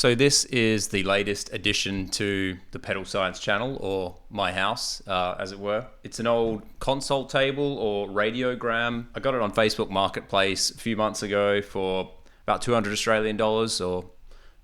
So this is the latest addition to the Pedal Science channel, or my house, as it were. It's an old console table or radiogram. I got it on Facebook Marketplace a few months ago for about 200 Australian dollars, or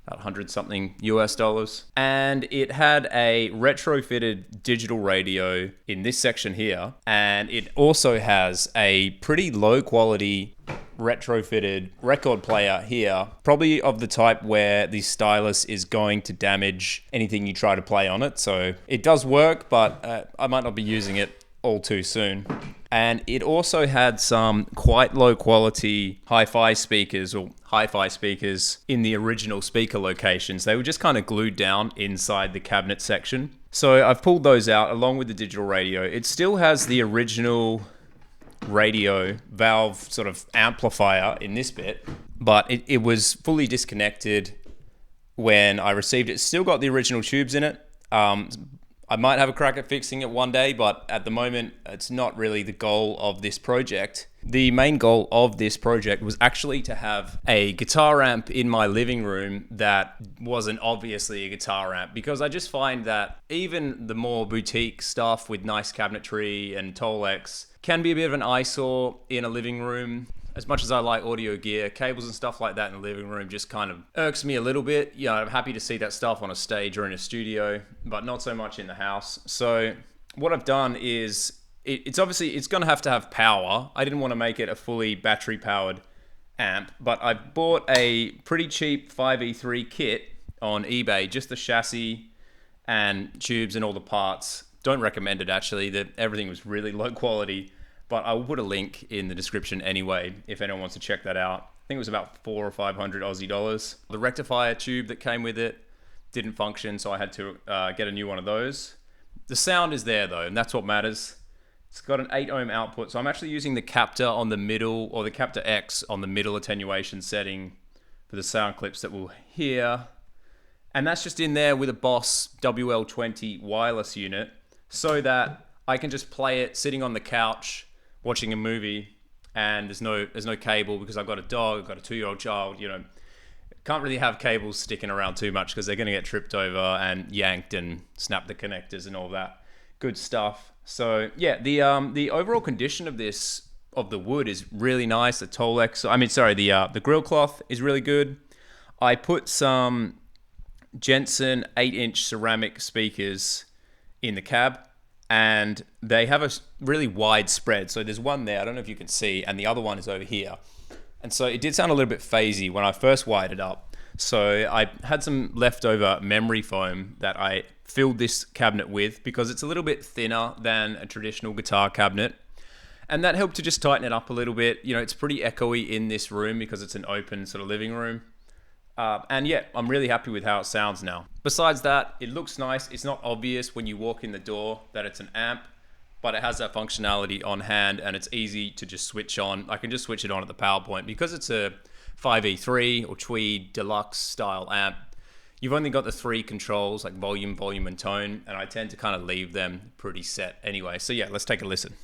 about 100 something US dollars. And it had a retrofitted digital radio in this section here. And it also has a pretty low quality retrofitted record player here, probably of the type where the stylus is going to damage anything you try to play on it. So it does work, but I might not be using it all too soon. And it also had some quite low quality hi-fi speakers in the original speaker locations. They were just kind of glued down inside the cabinet section. So I've pulled those out along with the digital radio. It still has the original radio valve sort of amplifier in this bit, but it was fully disconnected when I received it. It's still got the original tubes in it. I might have a crack at fixing it one day, but at the moment it's not really the goal of this project. The main goal of this project was actually to have a guitar amp in my living room that wasn't obviously a guitar amp, because I just find that even the more boutique stuff with nice cabinetry and Tolex can be a bit of an eyesore in a living room. As much as I like audio gear, cables and stuff like that in the living room just kind of irks me a little bit. You know, I'm happy to see that stuff on a stage or in a studio, but not so much in the house. So what I've done is, it's going to have power. I didn't want to make it a fully battery powered amp, but I bought a pretty cheap 5E3 kit on eBay, just the chassis and tubes and all the parts. Don't recommend it actually, that everything was really low quality, but I will put a link in the description anyway if anyone wants to check that out. I think it was about 400 or 500 Aussie dollars. The rectifier tube that came with it didn't function, so I had to get a new one of those. The sound is there though, and that's what matters. It's got an 8 ohm output, so I'm actually using the Captor on the middle, or the Captor X on the middle attenuation setting for the sound clips that we'll hear. And that's just in there with a Boss WL20 wireless unit, so that I can just play it sitting on the couch watching a movie, and there's no cable, because I've got a dog, I've got a 2-year-old child, you know, can't really have cables sticking around too much because they're going to get tripped over and yanked and snap the connectors and all that good stuff. So yeah, the overall condition of the wood is really nice. The Tolex, the grill cloth is really good. I put some Jensen 8-inch ceramic speakers in the cab, and they have a really wide spread. So there's one there, I don't know if you can see, and the other one is over here. And so it did sound a little bit phasey when I first wired it up. So I had some leftover memory foam that I filled this cabinet with, because it's a little bit thinner than a traditional guitar cabinet. And that helped to just tighten it up a little bit. You know, it's pretty echoey in this room because it's an open sort of living room. And yeah, I'm really happy with how it sounds now. Besides that, it looks nice. It's not obvious when you walk in the door that it's an amp, but it has that functionality on hand, and it's easy to just switch on. I can just switch it on at the power point. Because it's a 5E3 or Tweed Deluxe style amp, you've only got the 3 controls, like volume, and tone, and I tend to kind of leave them pretty set anyway. So yeah, let's take a listen.